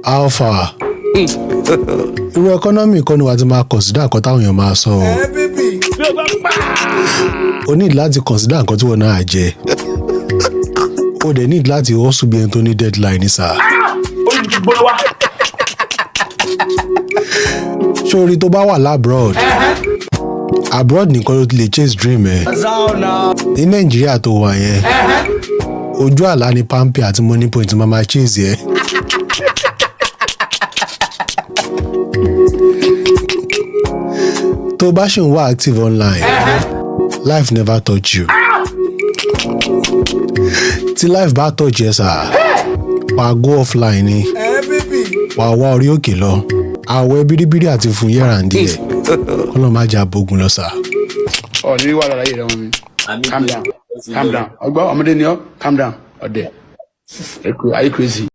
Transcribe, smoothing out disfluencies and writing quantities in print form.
Alpha. Irú economy kan ni wàá ti máa consider nǹkan táwọn èèyàn máa sọ. O need láti consider nǹkan tí wọ́n náà jẹ. O dẹ̀ need láti hustle bí ẹni tó ní deadline ní sáà. Sórí tó bá wà labroad. Abroad nìkan ló ti lè chase dream ẹ̀. Ní Nàìjíríà tó wà yẹn. Ojú àlá ni Pampi àti Money Point máa chase ẹ̀. Tó bá ṣì ń wá active online, life never touch you. Tí life bá touch ẹ sà, wàá go offline ni. Wàá wá orí òkè lọ. Àwọ̀ bíríbírí àti fún yẹ́ra ń díẹ̀. Kọ́lọ́ má jà bógun lọ sà. Ní wàhálà láyé rẹ̀ wọ́n mi. Calm down. Calm down. Ọgbọ́n ọmọdé ni ọ́. Calm down. Ọ̀dẹ̀. Are you crazy?